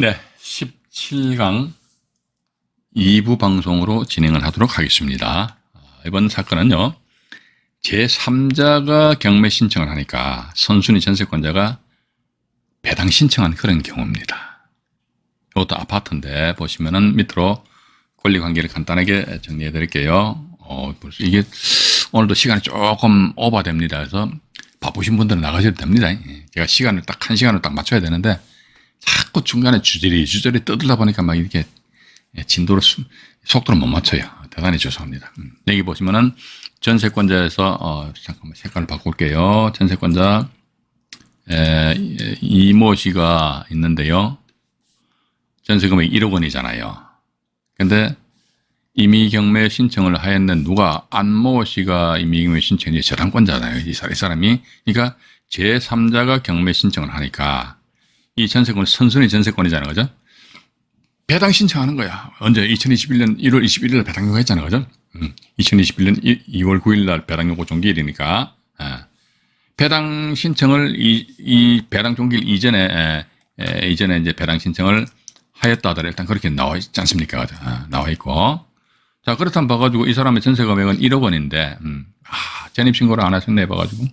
네, 17강 2부 방송으로 진행을 하도록 하겠습니다. 이번 사건은요, 제3자가 경매 신청을 하니까 선순위 전세권자가 배당 신청한 그런 경우입니다. 이것도 아파트인데 보시면은 밑으로 권리관계를 간단하게 정리해 드릴게요. 벌써 이게 오늘도 시간이 조금 오버됩니다. 그래서 바쁘신 분들은 나가셔도 됩니다. 제가 시간을 딱 1시간을 딱 맞춰야 되는데 자꾸 중간에 주저리 떠들다 보니까 막 이렇게 진도를 속도를 못 맞춰요. 대단히 죄송합니다. 여기 보시면은 전세권자에서 잠깐만 색깔을 바꿀게요. 전세권자 이모 씨가 있는데요. 전세금액 1억 원이잖아요. 근데 임의경매 신청을 하였는 누가 안모 씨가 임의경매 신청이 저당권자잖아요. 이 사람이. 그러니까 제3자가 경매 신청을 하니까 이 전세권은 선순위 전세권이잖아요. 그죠? 배당 신청하는 거야. 언제? 2021년 1월 21일 날 배당 요구했잖아요. 그죠? 2021년 2월 9일 날 배당 요구 종기일이니까. 배당 신청을 이 배당 종기일 이전에 이제 배당 신청을 하였다 하더라도 일단 그렇게 나와 있지 않습니까? 나와 있고. 자, 그렇다면 봐가지고 이 사람의 전세 금액은 1억 원인데, 전입신고를 안 하셨네 봐가지고.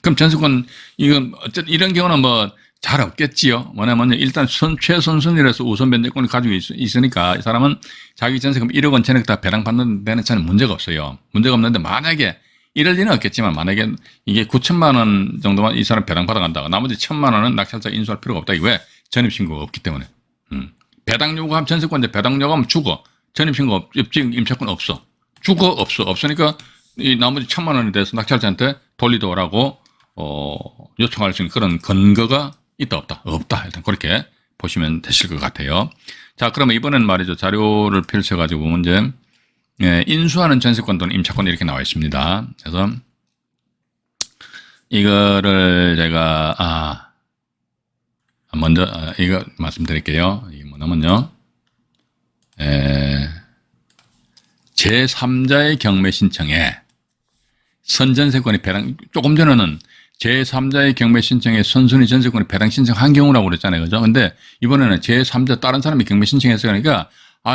그럼 전세권, 이건 어쨌든 이런 경우는 뭐 잘 없겠지요. 뭐냐면 일단 최선순위라서 우선 변제권을 가지고 있으니까 이 사람은 자기 전세금 1억 원 전액 다 배당 받는 데는 저는 문제가 없어요. 문제가 없는데 만약에 이럴 리는 없겠지만 만약에 이게 9천만 원 정도만 이 사람 배당 받아간다고 나머지 1,000만 원은 낙찰자 인수할 필요가 없다 이거에 전입신고가 없기 때문에. 배당 요구하면 전세권자 배당 요구하면 죽어. 전입신고 입증 임차권 없어. 죽어 없으니까 이 나머지 1,000만 원에 대해서 낙찰자한테 돌리도라고 요청할 수 있는 그런 근거가 있다 없다? 없다. 일단 그렇게 보시면 되실 것 같아요. 자, 그러면 이번엔 말이죠. 자료를 펼쳐가지고 이제 인수하는 전세권 또는 임차권 이렇게 나와 있습니다. 그래서 이거를 제가 먼저 이거 말씀드릴게요. 이게 뭐냐면요. 제3자의 경매 신청에 선전세권이 배당, 조금 전에는 제3자의 경매 신청에 선순위 전세권이 배당 신청한 경우라고 그랬잖아요. 그죠? 근데 이번에는 제3자 다른 사람이 경매 신청했어요. 그러니까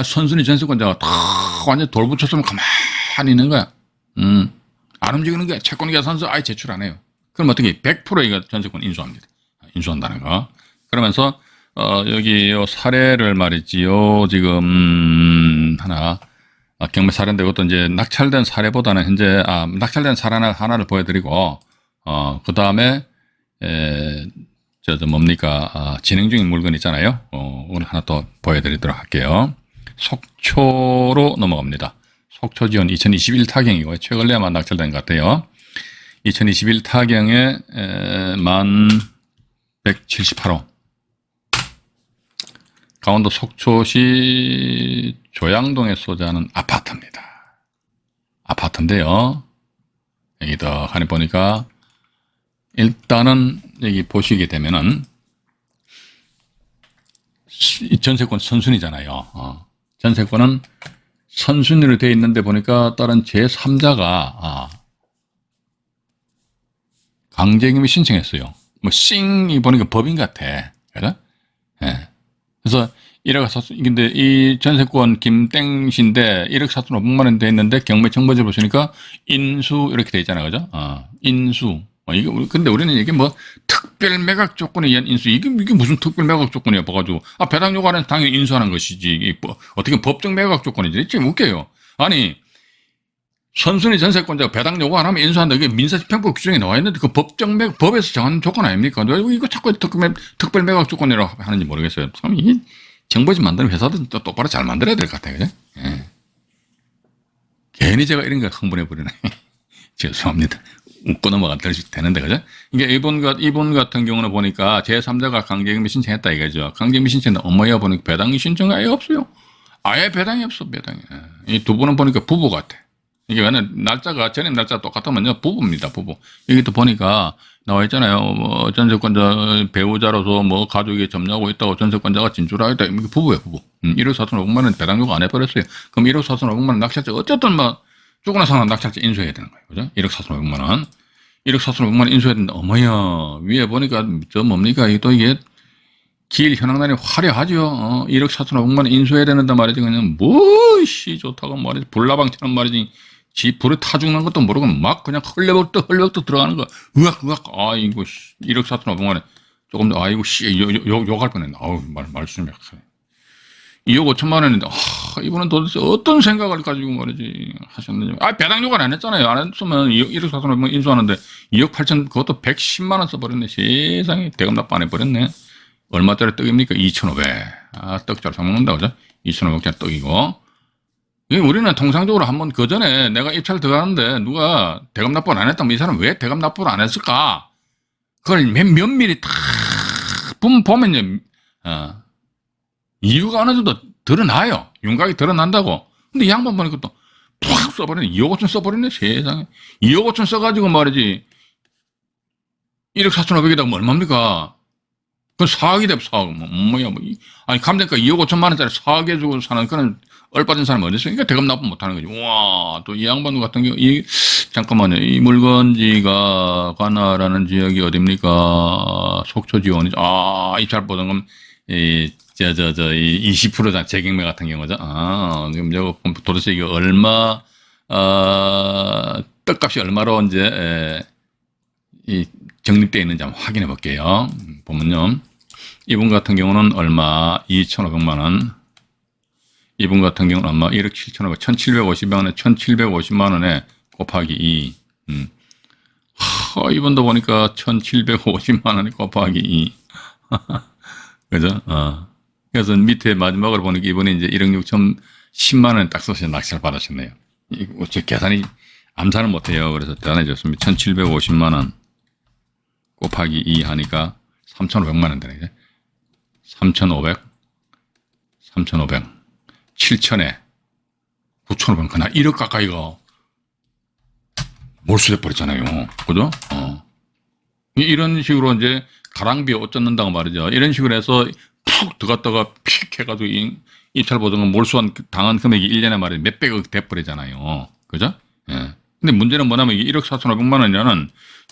선순위 전세권자가 다 완전 돌붙였으면 가만히 있는 거야. 안 움직이는 거야. 채권 계산서 아예 제출 안 해요. 그럼 어떻게 100% 이거 전세권 인수합니다. 인수한다는 거. 그러면서 여기 요 사례를 말이지요. 지금 하나 경매 사례인데 이것도 이제 낙찰된 사례보다는 현재 낙찰된 사례 하나를 보여드리고 그 다음에 뭡니까 진행 중인 물건 있잖아요. 오늘 하나 또 보여드리도록 할게요. 속초로 넘어갑니다. 속초지원 2021 타경이고 최근에만 낙찰된 것 같아요. 2021 타경에 1178호. 강원도 속초시 조양동에 소재하는 아파트입니다. 아파트인데요. 여기 더 하니 보니까 일단은 여기 보시게 되면은 전세권 선순위잖아요. 전세권은 선순위로 되어 있는데 보니까 다른 제3자가 강제임이 신청했어요. 뭐 싱이 보니까 법인 같아. 그래? 예. 그래서 1억 4천, 근데 이 전세권 김땡 씨인데 1억 4,500만 원 돼 있는데 경매 청구제 보시니까 인수 이렇게 돼 있잖아요. 그죠? 인수. 이게, 근데 우리는 이게 뭐 특별 매각 조건에 의한 인수. 이게 무슨 특별 매각 조건이야. 봐가지고. 배당 요구하는 당연히 인수하는 것이지. 어떻게 법정 매각 조건이지? 좀 웃겨요. 아니, 선순위 전세권자가 배당 요구 안 하면 인수한다. 이게 민사집행법 규정에 나와 있는데 그 법에서 정한 조건 아닙니까? 왜 이거 자꾸 특별 매각 조건이라고 하는지 모르겠어요. 참, 이게 정보집 만드는 회사들은 또 똑바로 잘 만들어야 될 것 같아요. 그죠? 예. 괜히 제가 이런 거 흥분해버리네. 죄송합니다. 웃고 넘어가도 되는데, 그죠? 이게 이번 같은 경우는 보니까 제3자가 강제경매 신청했다 이거죠. 강제경매 신청했는데 어머니가 보니까 배당이 신청이 아예 없어요. 아예 배당이 없어, 배당이. 이 두 분은 보니까 부부 같아. 이게 왜냐면 날짜가 전에 날짜 똑같으면요 부부입니다. 부부. 여기 또 보니까 나와 있잖아요. 뭐 전세권자 배우자로서 뭐 가족이 점유하고 있다고 전세권자가 진술하였다. 이게 부부예요, 부부. 1억 4,500만 원 배당 요구 안 해버렸어요. 그럼 1억 4,500만 원 낙찰자 어쨌든 뭐 죽거나 사나 낙찰자 인수해야 되는 거예요, 그죠? 1억 4,500만 원. 1억 4,500만 원 인수해야 된다. 어머야 위에 보니까 저 뭡니까? 또 이게 길 현황단이 화려하죠. 1억 4,500만 원 인수해야 되는데 말이지. 그냥 뭐씨 좋다고 말이지. 불나방처럼 말이지. 지 불에 타 죽는 것도 모르고 막 그냥 헐레벌떡 들어가는 거. 으악. 아이고 1억 4,500만 원. 조금 더 아이고 씨 욕할 뻔했네. 아우 말씀이 2억 5천만 원인데 이분은 도대체 어떤 생각을 가지고 말이지 하셨는지. 배당 요구는 안 했잖아요. 안 했으면 1억 4,500만 인수하는데 2억 8천 그것도 110만 원 써버렸네. 세상에 대금 납부 안 해버렸네. 얼마짜리 떡입니까? 2,500. 떡 잘 사먹는다 그죠? 2,500짜리 떡이고. 우리는 통상적으로 한번 그 전에 내가 입찰 들어가는데 누가 대금 납부를 안 했다면 이 사람 왜 대금 납부를 안 했을까? 그걸 면밀히 다 보면요. 이유가 어느 정도 드러나요. 윤곽이 드러난다고. 근데 이 양반 보니까 또 팍 써버리네. 2억 5천 써버리네. 세상에. 2억 5천 써가지고 말이지. 1억 4,500이다 뭐 얼마입니까? 그건 4억이 돼, 4억. 뭐야. 아니, 감정가 2억 5천만 원짜리 4억에 주고 사는 그런 얼빠진 사람이 어디 있으니까 대금 납부 못 하는 거지. 와, 또 이 양반 같은 경우, 잠깐만요. 이 물건지가 관할하는 지역이 어딥니까? 속초 지원이죠. 입찰 보증금, 이 20%잖아. 재경매 같은 경우죠. 그럼 저거 도대체 이게 얼마, 떡값이 얼마로 이제, 적립되어 있는지 한번 확인해 볼게요. 보면요. 이분 같은 경우는 얼마? 2,500만 원. 이분 같은 경우는 얼마? 1억 7,500, 1,750만 원에 1,750만 원에 곱하기 2. 이분도 보니까 1,750만 원에 곱하기 2. 그죠? 그래서 밑에 마지막으로 보니까 이분이 이제 1억 6천 10만 원에 딱 써서 낙찰 받으셨네요. 제 계산이 암산을 못해요. 그래서 대단해졌습니다. 1,750만 원 곱하기 2 하니까 3,500만 원 되네. 3,500, 7천에 9,500, 그날 1억 가까이가 몰수돼 버렸잖아요. 그죠? 이런 식으로 이제 가랑비에 옷 젖는다고 말이죠. 이런 식으로 해서 푹 들어갔다가 픽 해가지고 입찰 보증금 몰수한 당한 금액이 1년에 말이죠. 몇백억 돼버리잖아요. 그죠? 예. 근데 문제는 뭐냐면 이게 1억 4,500만 원이라는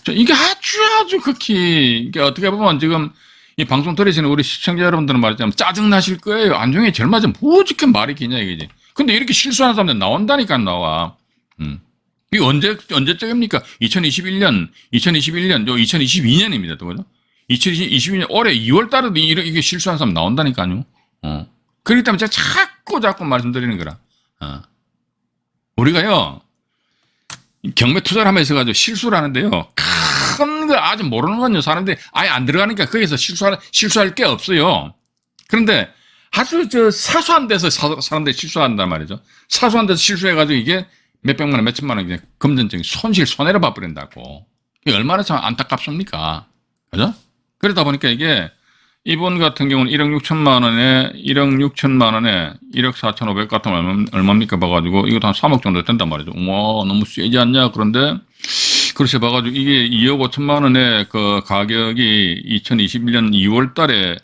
이게 아주 극히, 이게 어떻게 보면 지금 이 방송 들으시는 우리 시청자 여러분들은 말이자면 짜증나실 거예요. 안중에 제일 맞으면 무지개 말이 기냐, 이거지. 근데 이렇게 실수하는 사람들 나온다니까, 나와. 이게 언제적입니까? 2021년, 2022년입니다. 또, 그죠? 2022년 올해 2월 달에도 이게 실수하는 사람 나온다니까요. 그렇기 때문에 제가 자꾸 말씀드리는 거라. 우리가요, 경매 투자를 하면서 있어가지고 실수를 하는데요. 큰 거 아직 모르는 건요. 사람들이 아예 안 들어가니까 거기서 실수할 게 없어요. 그런데 아주 사소한 데서 사람들이 실수한단 말이죠. 사소한 데서 실수해가지고 이게 몇백만 원, 몇천만 원 그냥 금전적인 손해를 봐버린다고. 이게 얼마나 참 안타깝습니까? 그죠? 그러다 보니까 이게 이분 같은 경우는 1억 6천만 원에 1억 4,500 같으면 얼마입니까? 봐가지고 이것도 한 3억 정도 된단 말이죠. 우와, 너무 세지 않냐? 그런데 그렇게 봐가지고 이게 2억 5천만 원의 그 가격이 2021년 2월 달에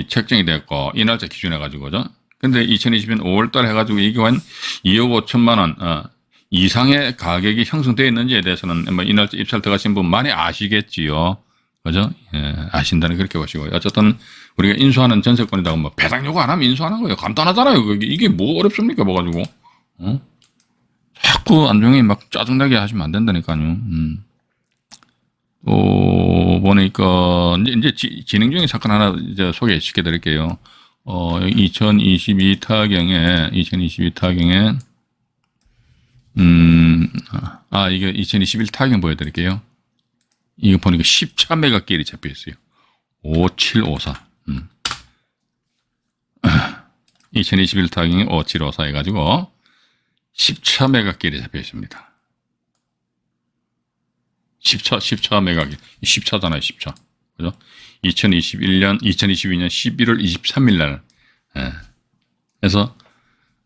책정이 됐고, 이 날짜 기준해가지고죠. 근데 2020년 5월 달에 해가지고 이게 한 2억 5천만 원, 이상의 가격이 형성되어 있는지에 대해서는 뭐 이 날짜 입찰 들어가신 분 많이 아시겠지요. 그죠? 예, 아신다는 그렇게 보시고요. 어쨌든 우리가 인수하는 전세권이다고 뭐 배당 요구 안 하면 인수하는 거예요. 간단하잖아요. 이게 뭐 어렵습니까? 뭐 가지고. 자꾸 안중에 막 짜증나게 하시면 안 된다니까요. 보니까 이제 진행 중인 사건 하나 이제 소개시켜 드릴게요. 2022 타경에 이게 2021 타경 보여드릴게요. 이거 보니까 10차 매각길이 잡혀 있어요. 5754. 2021 타경이 5754 해가지고 10차 매각길이 잡혀 있습니다. 10차 매각길. 10차잖아요, 10차. 그죠? 2022년 11월 23일 날. 예. 그래서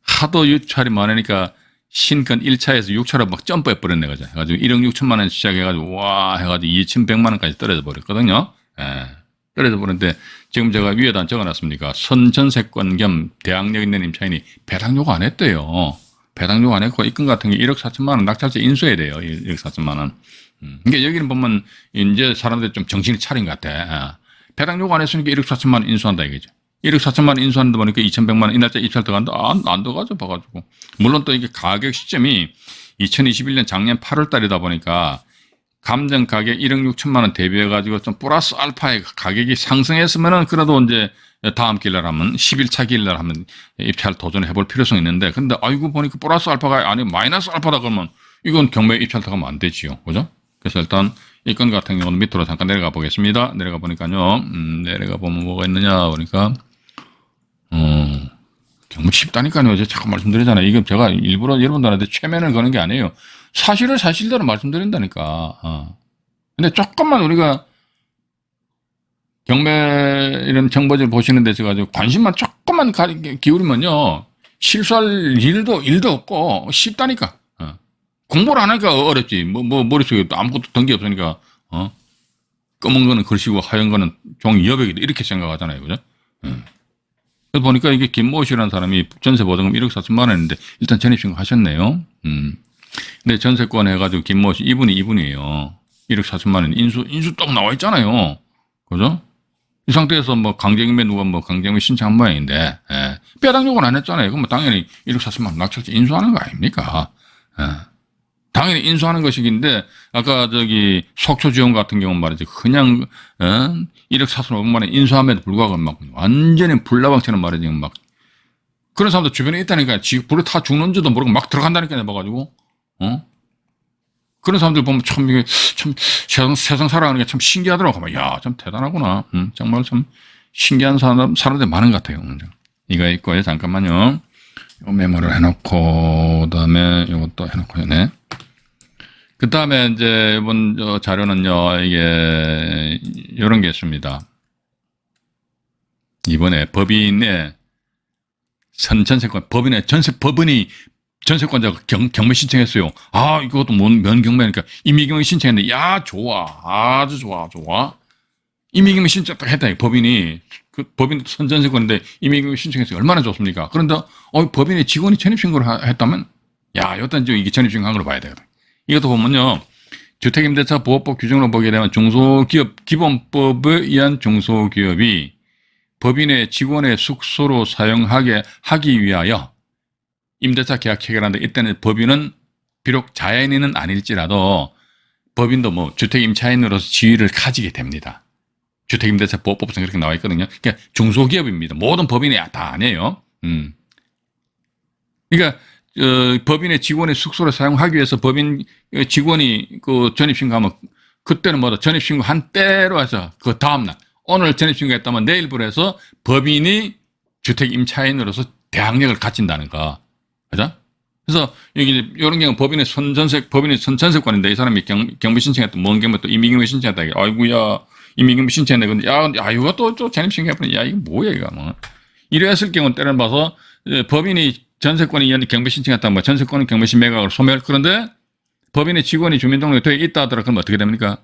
하도 유찰이 많으니까 신건 1차에서 6차로 막 점프해 버렸네, 그죠? 해가지고 1억 6천만 원 시작해가지고, 와, 해가지고 2,100만 원까지 떨어져 버렸거든요. 예. 떨어져 버렸는데, 지금 제가 위에다 적어놨습니까? 선전세권 겸 대항력 있는 임차인이 배당 요구 안 했대요. 배당 요구 안 했고, 입금 같은 게 1억 4천만 원 낙찰자 인수해야 돼요. 1억 4천만 원. 그러니까 여기는 보면, 이제 사람들이 좀 정신이 차린 것 같아. 배당 요구 안 했으니까 1억 4천만 원 인수한다 이거죠. 1억 4천만 원 인수하는데 보니까 2,100만 원 이날짜 입찰 들어간다. 안 들어가죠. 봐가지고. 물론 또 이게 가격 시점이 2021년 작년 8월 달이다 보니까 감정 가격 1억 6천만 원 대비해가지고 좀 플러스 알파의 가격이 상승했으면은 그래도 이제 다음 길날 하면 10일차 길날 하면 입찰 도전해 볼 필요성이 있는데 근데 아이고 보니까 플러스 알파가 아니 마이너스 알파다 그러면 이건 경매 입찰 들어가면 안 되지요. 그죠? 그래서 일단 이 건 같은 경우는 밑으로 잠깐 내려가 보겠습니다. 내려가 보니까요. 내려가 보면 뭐가 있느냐 보니까 경매 쉽다니까요. 제가 자꾸 말씀드리잖아요. 이거 제가 일부러 여러분들한테 최면을 거는 게 아니에요. 사실을 사실대로 말씀드린다니까. 근데 조금만 우리가 경매 이런 정보지를 보시는 데서 가지고 관심만 조금만 기울이면요. 실수할 일도 없고 쉽다니까. 공부를 안 하니까 어렵지. 머릿속에 아무것도 던기 없으니까, 검은 거는 글씨고 하얀 거는 종이 여백이다. 이렇게 생각하잖아요. 그죠? 그래서 보니까 이게 김모 씨라는 사람이 전세 보증금 1억 4천만 원인데 일단 전입신고 하셨네요. 근데 전세권 해가지고 김모 씨, 이분이에요. 1억 4천만 원 인수 딱 나와 있잖아요. 그죠? 이 상태에서 뭐 강제경매 누가 뭐 강제경매 신청한 모양인데, 배당 요구는 안 했잖아요. 그럼 당연히 1억 4천만 원 낙찰자 인수하는 거 아닙니까? 당연히 인수하는 것이긴데 아까 저기 속초지원 같은 경우는 말이지 그냥 1억 4,500만 원 인수함에도 불구하고 막 완전히 불나방처럼 말이지 막 그런 사람도 주변에 있다니까 불에 타 죽는지도 모르고 막 들어간다니까 봐가지고 그런 사람들 보면 참 이게 참 세상 살아가는 게 참 신기하더라고. 야, 참 대단하구나. 정말 참 신기한 사람들 많은 것 같아요. 이거 있고요. 잠깐만요. 요 메모를 해놓고 그다음에 이것도 해놓고 네. 그 다음에 이제 이번 자료는요, 이게, 이런 게 있습니다. 이번에 법인의 법인이 전세권자가 경매 신청했어요. 이것도 면경매니까 임의경매 신청했는데, 야, 좋아. 아주 좋아. 임의경매 신청 딱 했다, 법인이. 법인 선전세권인데 임의경매 신청했어요. 얼마나 좋습니까? 그런데, 법인의 직원이 전입신고를 했다면, 야, 일단 이게 전입신고한 걸로 봐야 되거든. 이것도 보면요. 주택임대차 보호법 규정으로 보게 되면 중소기업 기본법에 의한 중소기업이 법인의 직원의 숙소로 사용하게 하기 위하여 임대차 계약 체결하는데 이때는 법인은 비록 자연인은 아닐지라도 법인도 뭐 주택임차인으로서 지위를 가지게 됩니다. 주택임대차 보호법상 그렇게 나와 있거든요. 그러니까 중소기업입니다. 모든 법인이 다 아니에요. 그러니까 법인의 직원의 숙소를 사용하기 위해서 법인 직원이 그 전입신고하면 그때는 뭐다 전입신고한 때로 해서 그 다음날 오늘 전입신고했다면 내일부로 해서 법인이 주택임차인으로서 대항력을 갖춘다는 거. 그죠? 그래서 여기 이런 경우 법인의 선전세권인데 이 사람이 경매 신청했다. 뭔 경매 또 임의경매 신청했다. 아이고야 임의경매 신청했네. 근데 이거 또 전입신고해버리네. 야 이거 뭐야 이거 뭐. 이랬을 경우는 때를 봐서 법인이 전세권이 이한 경매 신청했다. 뭐 전세권은 경매시 매각을 소멸. 그런데 법인의 직원이 주민등록에 되어 있다 하더라. 그러면 어떻게 됩니까?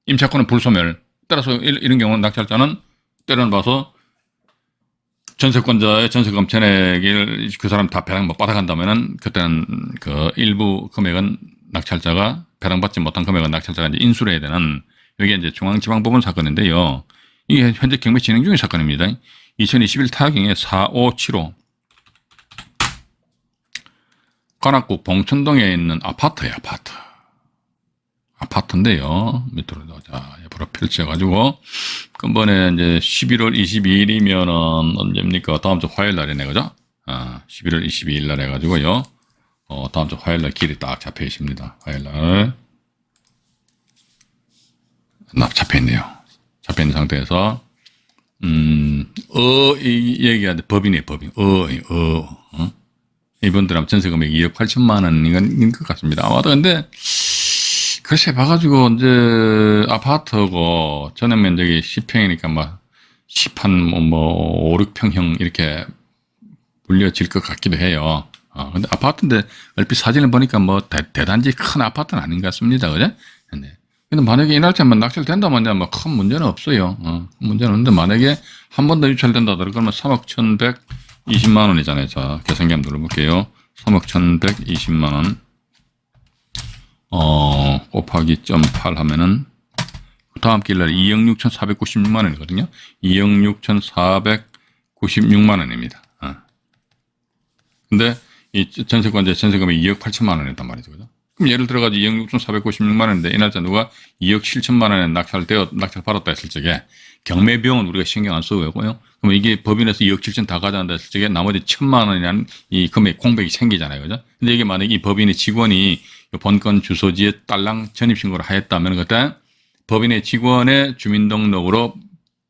임차권은 불소멸. 따라서 이런 경우는 낙찰자는 때를 봐서 전세권자의 전세금 전액을 그 사람 다 배당 못 받아간다면은 그때는 그 일부 금액은 낙찰자가 배당받지 못한 금액은 낙찰자가 이제 인수를 해야 되는 이게 이제 중앙지방법원 사건인데요. 이게 현재 경매 진행 중인 사건입니다. 2021 타경에 4575 관악구 봉천동에 있는 아파트예요, 아파트인데요. 밑으로 자, 옆으로 펼쳐가지고, 금번에 이제 11월 22일이면은 언제입니까? 다음 주 화요일 날이네, 그죠? 11월 22일 날 해가지고요. 다음 주 화요일 날 길이 딱 잡혀 있습니다. 화요일 날. 잡혀 있네요. 잡혀 있는 상태에서, 얘기하는데 법인이에요, 법인. 이분들하면 전세금액 2억 8천만 원인 것 같습니다. 아마도 근데, 글쎄 봐가지고, 이제, 아파트고, 전액 면적이 10평이니까 막, 5, 6평형 이렇게 불려질 것 같기도 해요. 근데 아파트인데, 얼핏 사진을 보니까 뭐, 대단지 큰 아파트는 아닌 것 같습니다. 그죠? 근데 만약에 이 날짜만 낙찰된다면, 뭐, 큰 문제는 없어요. 문제는 없는데, 만약에 한 번 더 유찰된다 그러면 3억 1,120만 원이잖아요. 자, 계산기 한번 눌러볼게요. 3억 1,120만 원. 곱하기 0.8 하면은 다음 기일날 2억 6,496만 원이거든요. 2억 6,496만 원입니다. 근데 이 전세권자 전세금이 2억 8천만 원이었단 말이죠. 그죠? 그럼 예를 들어가지고 2억 6,496만 원인데 이 날짜 누가 2억 7천만 원에 낙찰 받았다 했을 적에 경매비용은 우리가 신경 안 쓰고요. 그럼 이게 법인에서 2억 7천 다 가져간다 했을 적에 나머지 1천만 원이라는 이 금액 공백이 생기잖아요. 그죠? 근데 이게 만약에 이 법인의 직원이 본건 주소지에 딸랑 전입신고를 하였다면 그때 법인의 직원의 주민등록으로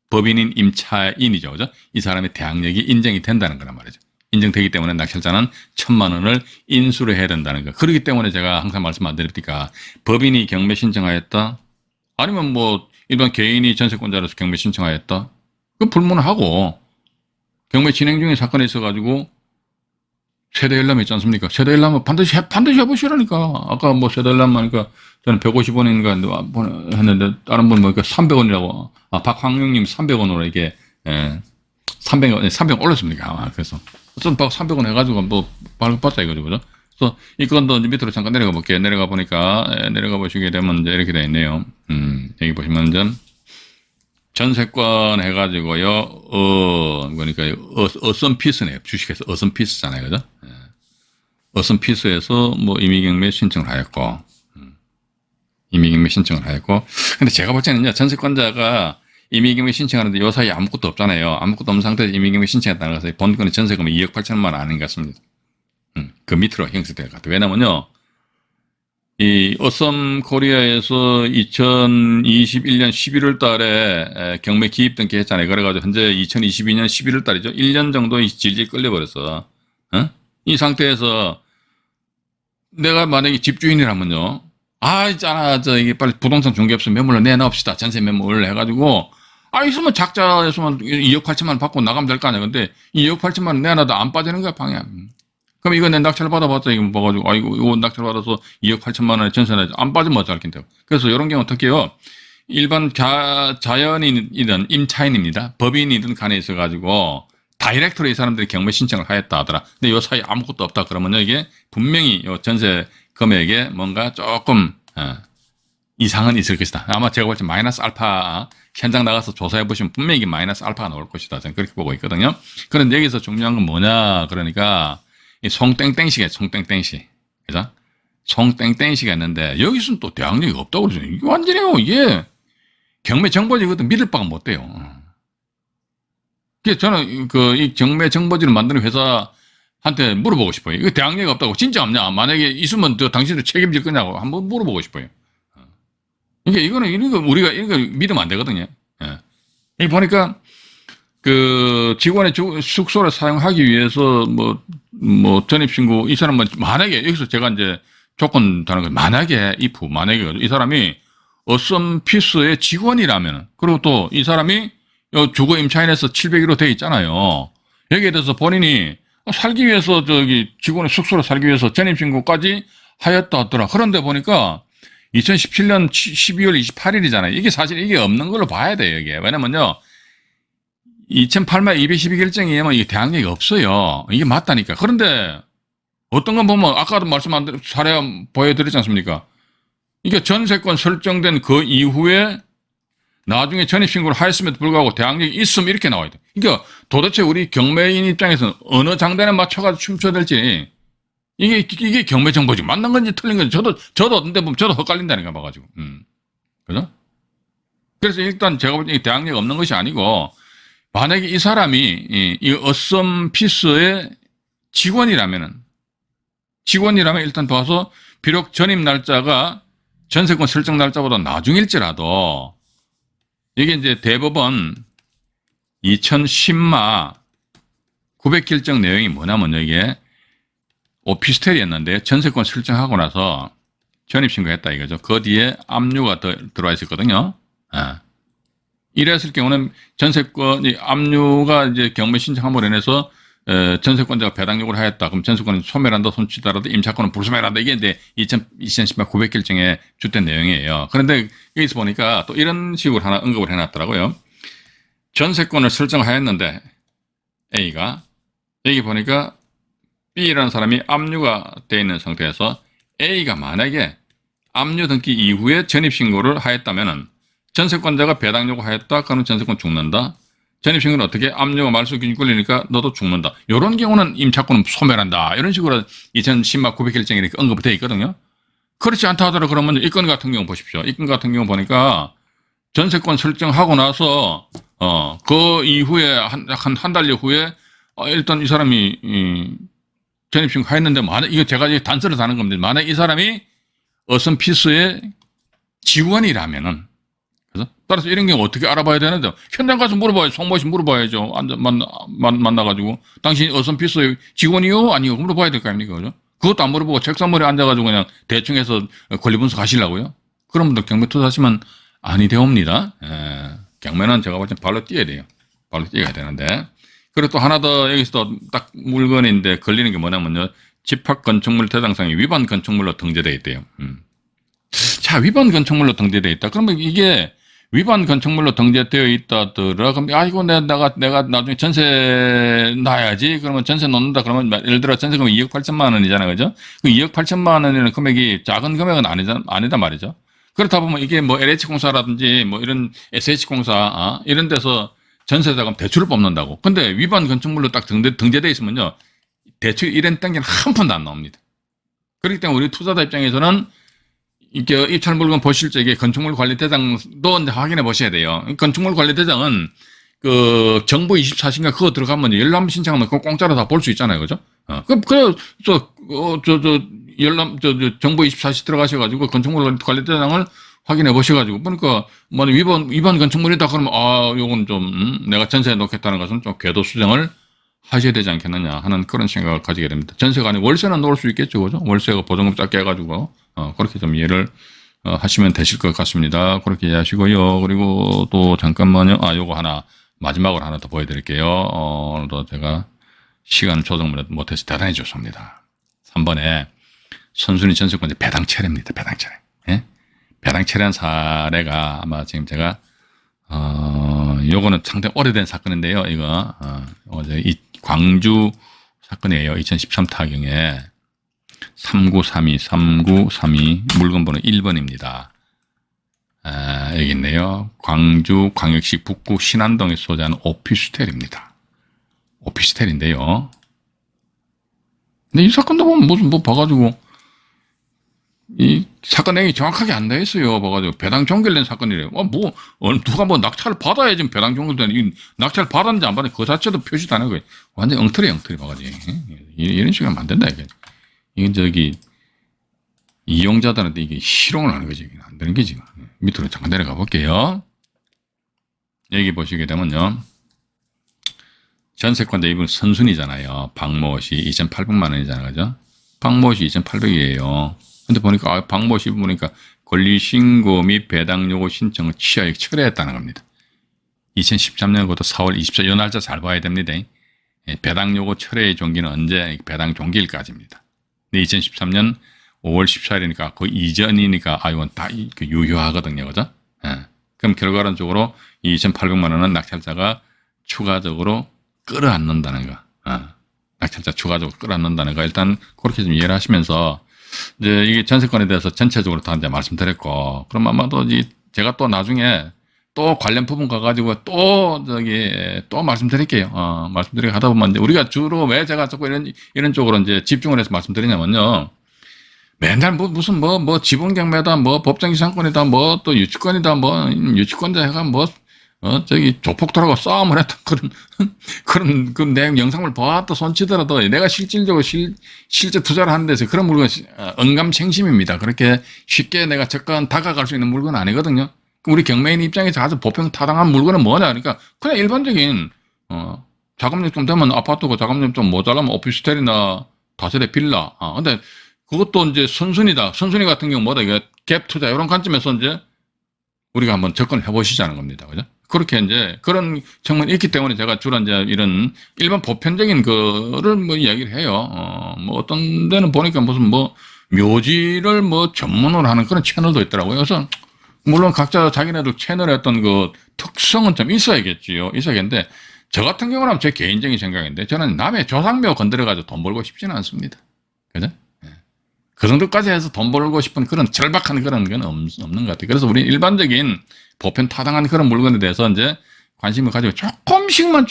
법인인 임차인이죠. 그죠? 이 사람의 대항력이 인정이 된다는 거란 말이죠. 인정되기 때문에 낙찰자는 1천만 원을 인수를 해야 된다는 거. 그렇기 때문에 제가 항상 말씀 안 드립니까? 법인이 경매 신청하였다? 아니면 뭐 일반 개인이 전세권자로서 경매 신청하였다? 그 불문하고 경매 진행 중인 사건이 있어가지고 세대열람이 있지 않습니까? 세대열람은 반드시 해보시라니까. 아까 뭐 세대열람 하니까 저는 150원인가 했는데 다른 분 보니까 300원이라고. 박황용님 300원으로 이게 300원 올렸습니까? 그래서 어떤 300원 해가지고 뭐 발급받자 이거죠, 그죠? 그래서 이 건도 밑으로 잠깐 내려가 볼게요. 내려가 보니까 내려가 보시게 되면 이제 이렇게 되어 있네요. 여기 보시면 이제 전세권 해가지고요. 그러니까 어썸피스네요. 주식에서 어썸피스잖아요, 그죠? 어썸피스에서 뭐 임의경매 신청을 하였고, 임의경매 신청을 하였고, 근데 제가 볼 때는요, 전세권자가 임의경매 신청하는데 요 사이에 아무것도 없잖아요. 아무것도 없는 상태에서 임의경매 신청했다는 것은 본건의 전세금이 2억 8천만 원 아닌 것 같습니다. 그 밑으로 형성될 것 같아요. 왜냐면요, 이 어썸 코리아에서 2021년 11월 달에 경매 기입 등기 했잖아요. 그래가지고 현재 2022년 11월 달이죠. 1년 정도 질질 끌려버렸어. 이 상태에서 내가 만약에 집주인이라면요. 있잖아. 이게 빨리 부동산 중개업소 매물로 내놓읍시다. 전세 매물 해가지고. 있으면 작자였으면 2억 8천만 원 받고 나가면 될 거 아니야. 근데 2억 8천만 원 내놔도 안 빠지는 거야, 방에. 그럼 이거 내 낙찰 받아봤자, 이거 봐가지고, 이거 낙찰 받아서 2억 8천만 원에 전세 내지 안 빠지면 어쩔 낀데요. 그래서 이런 경우 어떻게 해요? 일반 자연인이든 임차인입니다. 법인이든 간에 있어가지고, 다이렉트로 이 사람들이 경매 신청을 하였다 하더라. 근데 요 사이에 아무것도 없다 그러면 이게 분명히 요 전세 금액에 뭔가 조금, 이상은 있을 것이다. 아마 제가 볼 때 마이너스 알파, 현장 나가서 조사해 보시면 분명히 이게 마이너스 알파가 나올 것이다. 저는 그렇게 보고 있거든요. 그런데 여기서 중요한 건 뭐냐. 그러니까, 이 송땡땡시가 송땡땡시. 그죠? 송땡땡시가 있는데, 여기서는 또 대항력이 없다고 그러죠. 이게 완전해요. 이게 경매 정보지거든 믿을 바가 못 돼요. 그래서 저는 이 경매 정보지를 만드는 회사한테 물어보고 싶어요. 이거 대항력이 없다고 진짜 없냐? 만약에 있으면 당신들 책임질 거냐고 한번 물어보고 싶어요. 이거는 우리가 이거 믿으면 안 되거든요. 여기 보니까 그 직원의 숙소를 사용하기 위해서 뭐 전입신고 이 사람은 만약에 여기서 제가 이제 조건 다는 거 만약에 만약에 이 사람이 어썸피스의 직원이라면 그리고 또 이 사람이 주거 임차인에서 701호 돼 있잖아요. 여기에 대해서 본인이 살기 위해서 직원의 숙소를 살기 위해서 전입신고까지 하였다 하더라. 그런데 보니까 2017년 12월 28일이잖아요. 이게 사실 이게 없는 걸로 봐야 돼요, 이게. 왜냐면요. 2008년 212결정에 의하면 이게 대항력이 없어요. 이게 맞다니까. 그런데 어떤 건 보면 아까도 사례 보여드렸지 않습니까? 이게 전세권 설정된 그 이후에 나중에 전입신고를 하였음에도 불구하고 대항력이 있으면 이렇게 나와야 돼. 그러니까 도대체 우리 경매인 입장에서는 어느 장단에 맞춰가지고 춤춰야 될지 이게 경매 정보지. 맞는 건지 틀린 건지 저도 어떤 데 보면 저도 헛갈린다니까 봐가지고. 그죠? 그래서 일단 제가 볼 때 대항력이 없는 것이 아니고 만약에 이 사람이 이 어썸피스의 직원이라면 일단 봐서 비록 전입 날짜가 전세권 설정 날짜보다 나중일지라도 이게 이제 대법원 2010마 900결정 내용이 뭐냐면 이게 오피스텔이었는데 전세권 설정하고 나서 전입신고했다 이거죠. 그 뒤에 압류가 들어와 있었거든요. 이랬을 경우는 전세권이 압류가 이제 경매 신청함으로 인해서 전세권자가 배당 요구를 하였다. 그럼 전세권은 소멸한다, 손치더라도 임차권은 불소멸한다. 이게 이제 2010년 900결정에 주된 내용이에요. 그런데 여기서 보니까 또 이런 식으로 하나 언급을 해놨더라고요. 전세권을 설정하였는데 A가 여기 보니까 B라는 사람이 압류가 되어 있는 상태에서 A가 만약에 압류 등기 이후에 전입신고를 하였다면은 전세권자가 배당 요구하였다. 그러면 전세권 죽는다. 전입신고는 어떻게 압류가 말소 기준 걸리니까 너도 죽는다. 이런 경우는 임차권은 소멸한다. 이런 식으로 2010만 900일정이니까 언급이 되어 있거든요. 그렇지 않다 하더라도 그러면 이 건 같은 경우 보십시오. 이 건 같은 경우 보니까 전세권 설정하고 나서 그 이후에 한 달여 후에 일단 이 사람이 전입신고 했는데 만약 이거 제가 단서를 다는 겁니다. 만약 이 사람이 어선피스의 지원이라면은 그래서 따라서 이런 경우 어떻게 알아봐야 되는데 현장 가서 물어봐야죠. 송모씨 물어봐야죠. 만나가지고 당신 어선피스의 직원이요? 아니요? 물어봐야 될 거 아닙니까? 그죠? 그것도 안 물어보고 책상머리에 앉아가지고 그냥 대충 해서 권리분석 하시려고요? 그런 분들 경매 투자하시면 아니 되옵니다. 경매는 제가 볼 땐 발로 뛰어야 돼요. 발로 뛰어야 되는데. 그리고 또 하나 더 여기서 딱 물건인데 걸리는 게 뭐냐면요. 집합 건축물 대장상이 위반 건축물로 등재되어 있대요. 자, 위반 건축물로 등재되어 있다. 그러면 이게 위반 건축물로 등재되어 있다더라. 그럼 아이고 내가 나중에 전세 놔야지. 그러면 전세 놓는다. 그러면 예를 들어 전세금이 2억 8천만 원이잖아요, 그죠? 그 2억 8천만 원이라는 금액이 작은 금액은 아니다 말이죠. 그렇다 보면 이게 뭐 LH공사라든지 뭐 이런 SH공사 이런 데서 전세자금 대출을 뽑는다고. 근데 위반 건축물로 딱 등재되어 있으면요, 대출 이런 땡기는 한 푼도 안 나옵니다. 그렇기 때문에 우리 투자자 입장에서는 이게 입찰 물건 보실 적에 건축물 관리 대장도 이제 확인해 보셔야 돼요. 건축물 관리 대장은 그 정부 24시인가 그거 들어가면 열람 신청하면 그거 공짜로 다 볼 수 있잖아요, 그죠? 정부 24시 들어가셔가지고 건축물 관리 대장을 확인해 보셔가지고 보니까 뭐 위반 건축물이다 그러면 요건 좀 내가 전세에 놓겠다는 것은 좀 궤도 수정을 하셔야 되지 않겠느냐 하는 그런 생각을 가지게 됩니다. 전세가 아니고 월세는 놓을 수 있겠죠, 그죠? 월세가 보증금 작게 해가지고 그렇게 좀 이해를 하시면 되실 것 같습니다. 그렇게 이해하시고요. 그리고 또 잠깐만요. 요거 하나 마지막으로 하나 더 보여드릴게요. 오늘도 제가 시간 조정을 못해서 대단히 좋습니다. 3번에 선순위 전세권자 배당 철회입니다. 배당 철회. 예? 배당 철회한 사례가 아마 지금 제가 요거는 상당히 오래된 사건인데요. 이거 이 광주 사건이에요. 2013 타경에 3932 물건번호 1번입니다. 여기 있네요. 광주 광역시 북구 신안동에 소재하는 오피스텔입니다. 오피스텔인데요. 근데 이 사건도 보면 무슨 뭐 봐가지고 이 사건 내용이 정확하게 안 돼 있어요. 봐가지고 배당 종결된 사건이래요. 누가 뭐 낙찰을 받아야 지금 배당 종결되는 이 낙찰 받았는지 안 받았는지 그 자체도 표시도 안 하고 완전 엉터리 봐가지고 이런 식으로 하면 안 된다 이게. 이건 이용자들한테 이게 실용을 하는 거지. 안 되는 게 지금. 밑으로 잠깐 내려가 볼게요. 여기 보시게 되면요. 전세권자 이분 선순위잖아요. 박모씨 2,800만 원이잖아요. 그죠? 박모씨 2,800이에요. 근데 보니까 박모씨 보니까 권리신고 및 배당 요구 신청을 취하에 철회했다는 겁니다. 2013년부터 4월 24일 이 날짜 잘 봐야 됩니다. 배당 요구 철회의 종기는 언제? 배당 종기일까지입니다. 2013년 5월 14일이니까 그 이전이니까 이건 다 유효하거든요. 그죠? 그럼 결과론적으로 2,800만 원은 낙찰자가 추가적으로 끌어안는다는 거. 낙찰자 추가적으로 끌어안는다는 거. 일단 그렇게 좀 이해를 하시면서 이제 이게 전세권에 대해서 전체적으로 다 이제 말씀드렸고, 그럼 아마도 제가 또 나중에 또 관련 부분 가가지고 또 말씀드릴게요. 말씀드리고 하다 보면 이제 우리가 주로 왜 제가 자꾸 이런 쪽으로 이제 집중을 해서 말씀드리냐면요. 맨날 무슨 지분 경매다, 법정이상권이다, 또 유치권이다, 유치권자 해가 조폭들하고 싸움을 했던 그런 그 내용 영상을 봐도 손치더라도 내가 실질적으로 실제 투자를 하는 데서 그런 물건 언감생심입니다. 그렇게 쉽게 내가 다가갈 수 있는 물건은 아니거든요. 우리 경매인 입장에서 아주 보편타당한 물건은 뭐냐? 그러니까 그냥 일반적인 자금력 좀 되면 아파트고 자금력 좀 모자라면 오피스텔이나 다세대 빌라. 근데 그것도 이제 선순위다. 선순위 같은 경우 뭐다? 이게 갭 투자 이런 관점에서 이제 우리가 한번 접근을 해보시자는 겁니다. 그죠? 그렇게 이제 그런 측면이 있기 때문에 제가 주로 이제 이런 일반 보편적인 거를 이야기를 해요. 어떤 데는 보니까 무슨 묘지를 전문으로 하는 그런 채널도 있더라고요. 그래서 물론 각자 자기네들 채널의 어떤 그 특성은 좀 있어야겠지요. 있어야겠는데 저 같은 경우는 제 개인적인 생각인데 저는 남의 조상묘 건드려가지고 돈 벌고 싶지는 않습니다. 그죠? 그 정도까지 해서 돈 벌고 싶은 그런 절박한 그런 건 없는 것 같아요. 그래서 우리 일반적인 보편 타당한 그런 물건에 대해서 이제 관심을 가지고 조금씩만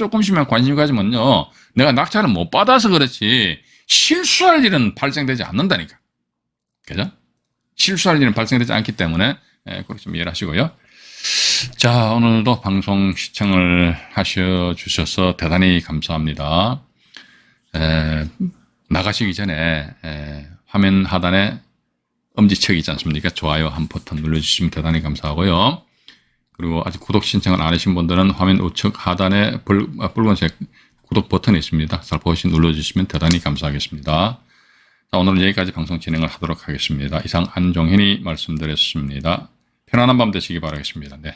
관심을 가지면요. 내가 낙찰을 못 받아서 그렇지 실수할 일은 발생되지 않는다니까. 그죠? 실수할 일은 발생되지 않기 때문에 그렇게 좀 이해를 하시고요. 자, 오늘도 방송 시청을 하셔주셔서 대단히 감사합니다. 나가시기 전에 화면 하단에 엄지척 있지 않습니까? 좋아요 한 버튼 눌러주시면 대단히 감사하고요. 그리고 아직 구독 신청을 안 하신 분들은 화면 우측 하단에 붉은색 구독 버튼이 있습니다. 살포시 눌러주시면 대단히 감사하겠습니다. 자, 오늘은 여기까지 방송 진행을 하도록 하겠습니다. 이상 안종현이 말씀드렸습니다. 편안한 밤 되시기 바라겠습니다. 네,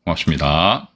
고맙습니다.